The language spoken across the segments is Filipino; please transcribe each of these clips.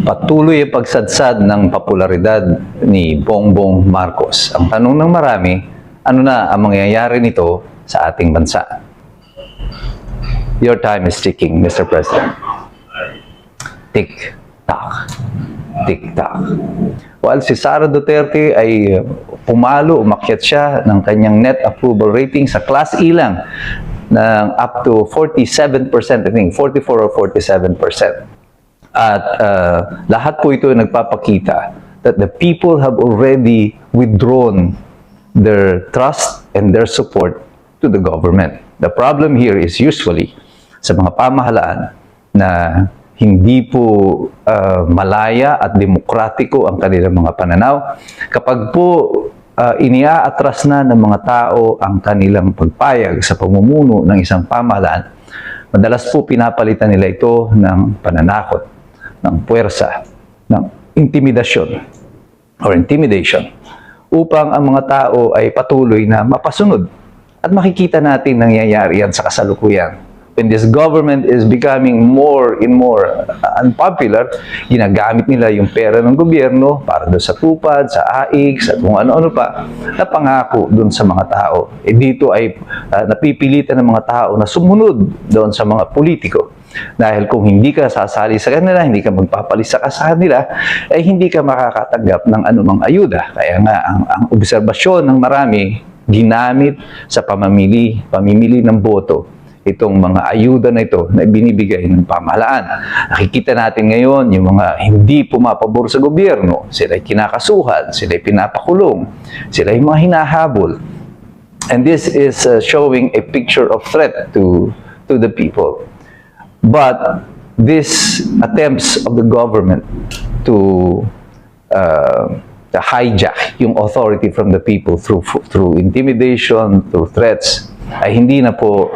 Patuloy ang pagsadsad ng popularidad ni Bongbong Marcos. Ang tanong ng marami, ano na ang mangyayari nito sa ating bansa? Your time is ticking, Mr. President. Tick-tock. Tick-tock. While si Sara Duterte ay umakyat siya ng kanyang net approval rating sa Class E lang ng up to 47%, I think, 44 or 47%. At lahat po ito ay nagpapakita that the people have already withdrawn their trust and their support to the government. The problem here is usually sa mga pamahalaan na hindi po malaya at demokratiko ang kanilang mga pananaw. Kapag po iniaatras na ng mga tao ang kanilang pagpayag sa pamumuno ng isang pamahalaan, madalas po pinapalitan nila ito ng pananakot, ng puwersa, ng intimidation upang ang mga tao ay patuloy na mapasunod. At makikita natin nangyayari yan sa kasalukuyan. When this government is becoming more and more unpopular, ginagamit nila yung pera ng gobyerno para doon sa tupad, sa AIG, sa kung ano-ano pa, na pangako doon sa mga tao. Dito ay napipilitan ng mga tao na sumunod doon sa mga politiko. Dahil kung hindi ka sasali sa kanila, hindi ka magpapalisa ka sa kanila, ay hindi ka makakatanggap ng anumang ayuda. Kaya nga, ang obserbasyon ng marami, ginamit sa pamimili ng boto, itong mga ayuda na ito na binibigay ng pamahalaan. Nakikita natin ngayon yung mga hindi pumapabor sa gobyerno, sila ay kinakasuhan, sila ay pinapakulong, sila ay mga hinahabol. And this is showing a picture of threat to the people. But these attempts of the government to hijack yung authority from the people through intimidation, through threats, ay hindi na po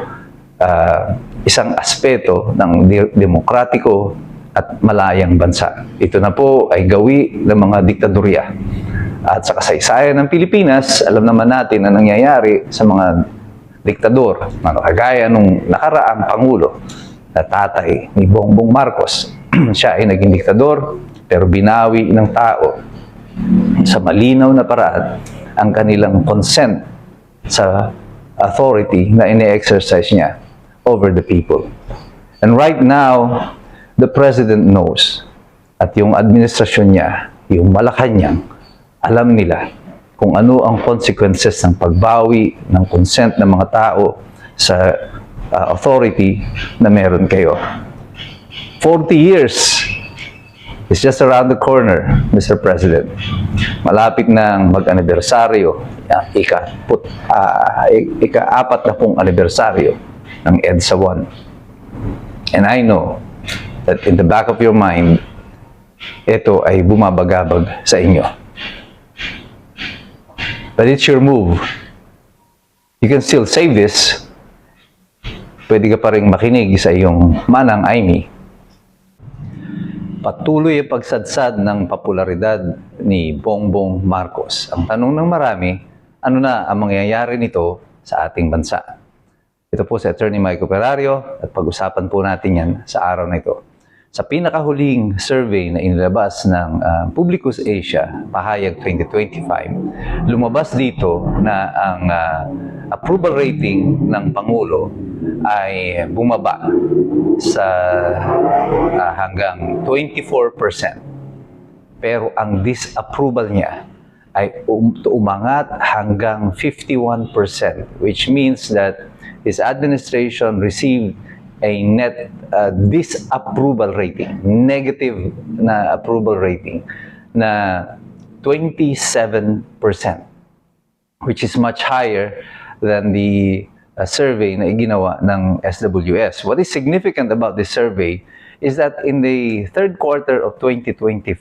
isang aspeto ng demokratiko at malayang bansa. Ito na po ay gawi ng mga diktadorya. At sa kasaysayan ng Pilipinas, alam naman natin na nangyayari sa mga diktador, kagaya nung nakaraang Pangulo, na tatay ni Bongbong Marcos. Siya ay naging diktador, pero binawi ng tao sa malinaw na paraan ang kanilang consent sa authority na ine-exercise niya over the people. And right now, the President knows, at yung administrasyon niya, yung Malacanang, alam nila kung ano ang consequences ng pagbawi ng consent ng mga tao sa authority na meron kayo. 40 years is just around the corner, Mr. President. Malapit nang mag-anibersaryo, ika-4 na pong anibersaryo ng EDSA 1. And I know that in the back of your mind, ito ay bumabagabag sa inyo. But it's your move. You can still save this. Pwede ka pa rin makinig sa iyong manang Aimee. Patuloy ang pagsadsad ng popularidad ni Bongbong Marcos. Ang tanong ng marami, ano na ang mangyayari nito sa ating bansa? Ito po si Attorney Mike Operario at pag-usapan po natin yan sa araw na ito. Sa pinakahuling survey na inilabas ng Publicus Asia, Pahayag 2025, lumabas dito na ang approval rating ng Pangulo ay bumaba sa hanggang 24%. Pero ang disapproval niya ay umangat hanggang 51%, which means that his administration received a net disapproval rating, negative na approval rating na 27%, which is much higher than the survey na ginawa ng SWS. What is significant about this survey is that in the third quarter of 2025,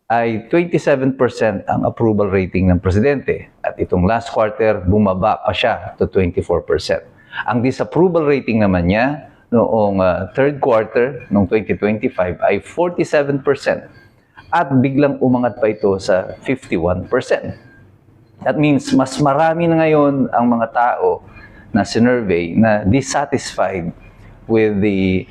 ay 27% ang approval rating ng presidente. At itong last quarter, bumaba pa siya to 24%. Ang disapproval rating naman niya noong third quarter ng 2025 ay 47%. At biglang umangat pa ito sa 51%. That means mas marami na ngayon ang mga tao na sinurvey na dissatisfied with the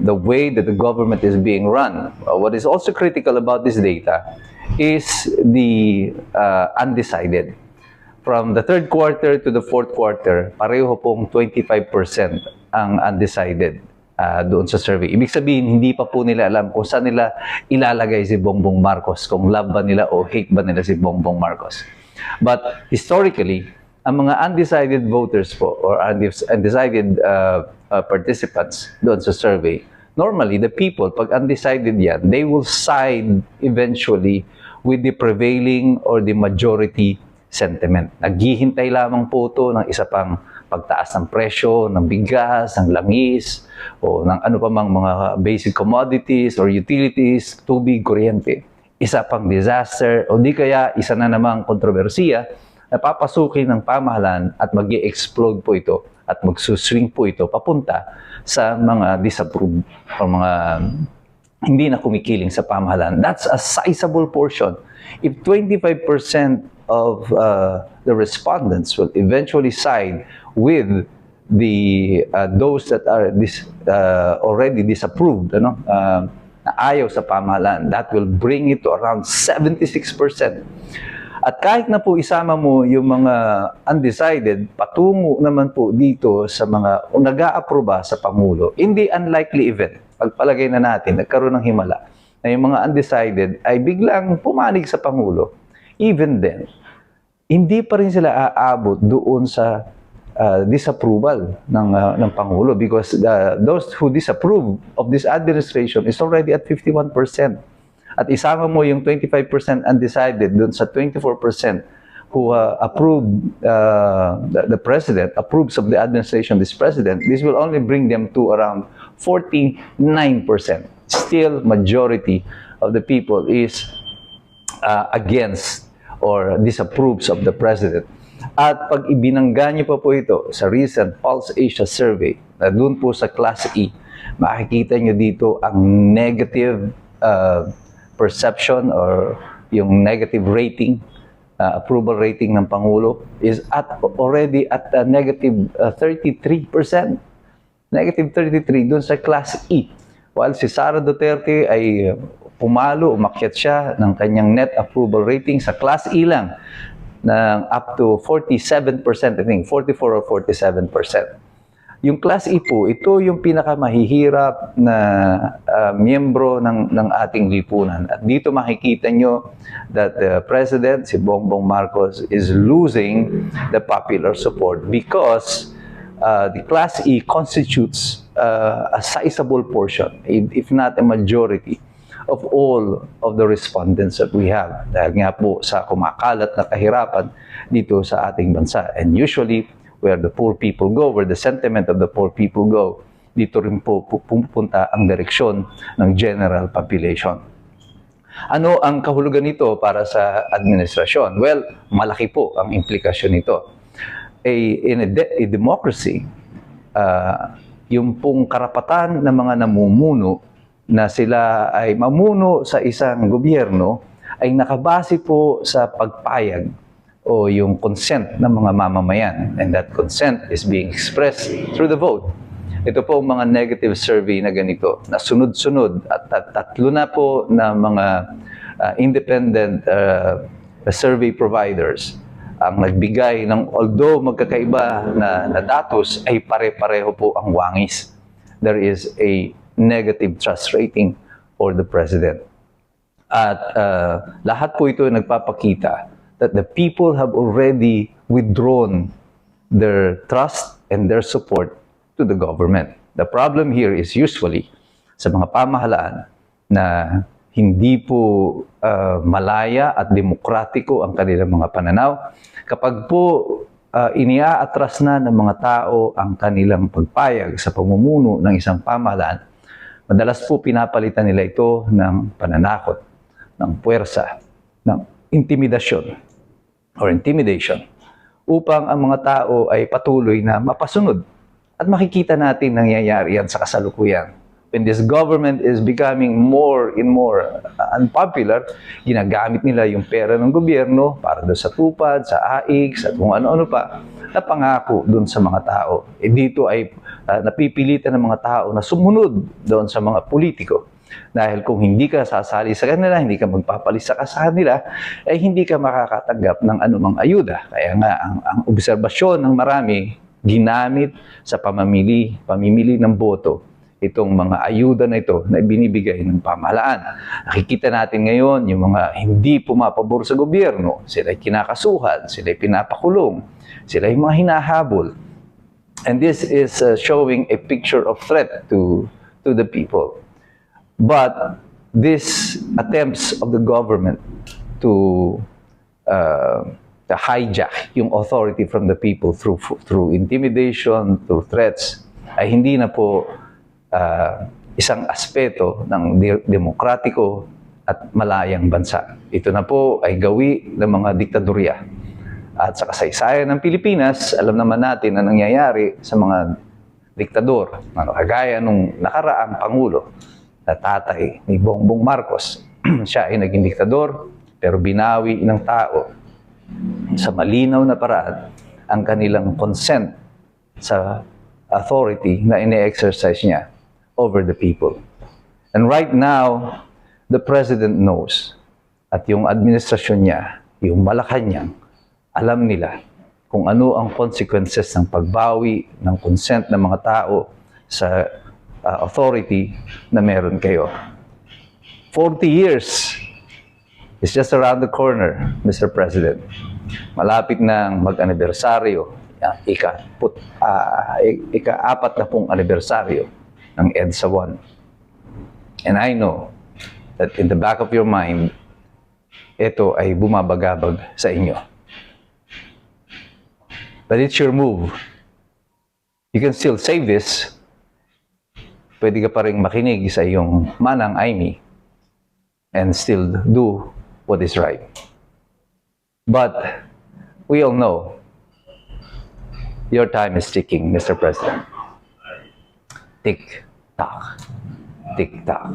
the way that the government is being run. What is also critical about this data is the undecided. From the third quarter to the fourth quarter, pareho pong 25% ang undecided doon sa survey. Ibig sabihin, hindi pa po nila alam kung saan nila ilalagay si Bongbong Marcos, kung love ba nila o hate ba nila si Bongbong Marcos. But historically, ang mga undecided voters po or undecided participants doon sa survey, normally the people, pag undecided yan, they will side eventually with the prevailing or the majority sentiment. Naghihintay lamang po ito ng isa pang pagtaas ng presyo, ng bigas, ng langis, o ng ano pa mang mga basic commodities or utilities, tubig, kuryente. Isa pang disaster, o di kaya isa na namang kontrobersiya na papasukin ng pamahalaan at mag-i-explode po ito at magsuswing po ito papunta sa mga disapproved o mga hindi na kumikiling sa pamahalaan. That's a sizable portion. If 25% of the respondents will eventually side with the those that are already disapproved, na ayaw sa pamahalaan, that will bring it to around 76%. At kahit na po isama mo yung mga undecided, patungo naman po dito sa mga nag-aaproba sa Pangulo, hindi unlikely event. Pagpalagay na natin, nagkaroon ng himala na yung mga undecided ay biglang pumanig sa Pangulo. Even then, hindi pa rin sila aabot doon sa disapproval ng Pangulo because those who disapprove of this administration is already at 51%. At isama mo yung 25% undecided doon sa 24% who approve the president, approves of the administration, this president, this will only bring them to around 49%. Still, majority of the people is against or disapproves of the president. At pag ibinangga niyo pa po ito sa recent Pulse Asia survey, na doon po sa Class E, makikita niyo dito ang negative perception or yung negative rating, approval rating ng Pangulo is already at negative 33%. Negative 33 doon sa Class E. While si Sara Duterte ay pumalo, umakyat siya ng kanyang net approval rating sa Class E lang ng up to 47%, I think 44 or 47%. Yung Class E po, ito yung pinakamahihirap na miyembro ng ating lipunan. At dito makikita nyo that the President, si Bongbong Marcos, is losing the popular support because the Class E constitutes a sizable portion, if not a majority, of all of the respondents that we have. Dahil nga po sa kumakalat na kahirapan dito sa ating bansa. And usually, where the poor people go, where the sentiment of the poor people go, dito rin po pupunta ang direksyon ng general population. Ano ang kahulugan nito para sa administrasyon? Well, malaki po ang implikasyon nito. In a democracy, yung pong karapatan ng mga namumuno na sila ay mamuno sa isang gobyerno ay nakabase po sa pagpayag o yung consent ng mga mamamayan. And that consent is being expressed through the vote. Ito po mga negative survey na ganito, na sunod-sunod at tatlo na po na mga independent survey providers ang nagbigay ng, although magkakaiba na datos, ay pare-pareho po ang wangis. There is a negative trust rating for the president. At lahat po ito nagpapakita that the people have already withdrawn their trust and their support to the government. The problem here is usually sa mga pamahalaan na hindi po malaya at demokratiko ang kanilang mga pananaw. Kapag po iniaatras na ng mga tao ang kanilang pagpayag sa pamumuno ng isang pamahalaan, madalas po pinapalitan nila ito ng pananakot, ng puwersa, ng intimidasyon or intimidation upang ang mga tao ay patuloy na mapasunod. At makikita natin nangyayari yan sa kasalukuyan. When this government is becoming more and more unpopular, ginagamit nila yung pera ng gobyerno para doon sa tupad, sa AIX, at kung ano-ano pa, na pangako doon sa mga tao. Dito ay napipilitan ng mga tao na sumunod doon sa mga politiko. Dahil kung hindi ka sasali sa kanila, hindi ka magpapalisa ka sa kanila, ay hindi ka makakatanggap ng anumang ayuda. Kaya nga, ang obserbasyon ng marami, ginamit sa pamimili ng boto, itong mga ayuda na ito na binibigay ng pamahalaan. Nakikita natin ngayon yung mga hindi pumapabor sa gobyerno, sila'y kinakasuhan, sila'y pinapakulong, sila'y mga hinahabol. And this is showing a picture of threat to the people. But these attempts of the government to hijack yung authority from the people through intimidation, through threats, ay hindi na po isang aspeto ng demokratiko at malayang bansa. Ito na po ay gawi ng mga diktadorya. At sa kasaysayan ng Pilipinas, alam naman natin na nangyayari sa mga diktador, kagaya nung nakaraang Pangulo na tatay ni Bongbong Marcos. Siya ay naging diktador, pero binawi ng tao sa malinaw na paraan ang kanilang consent sa authority na ine-exercise niya over the people. And right now, the President knows at yung administrasyon niya, yung Malacanang, alam nila kung ano ang consequences ng pagbawi ng consent ng mga tao sa authority na meron kayo. 40 years is just around the corner, Mr. President. Malapit nang mag-anibersaryo, ika-apat na pong anibersaryo ng EDSA 1. And I know that in the back of your mind, ito ay bumabagabag sa inyo. But it's your move. You can still save this. Pwede ka pa rin makinig sa iyong manang Aimee and still do what is right. But we all know your time is ticking, Mr. President. Tick-tock, tick-tock,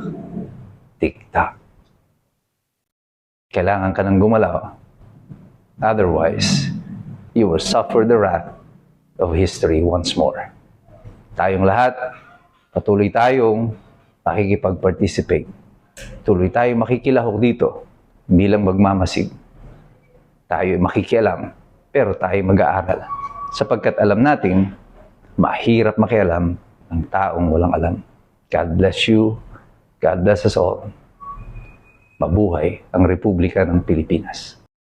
tick-tock. Kailangan ka nang gumalaw. Otherwise, you will suffer the wrath of history once more. Tayong lahat, patuloy tayong makikipag-participate. Tuloy tayong makikilahok dito bilang magmamasid. Tayo makikialam, pero tayo mag-aaral. Sapagkat alam natin, mahirap makialam ng taong walang alam. God bless you. God bless us all. Mabuhay ang Republika ng Pilipinas.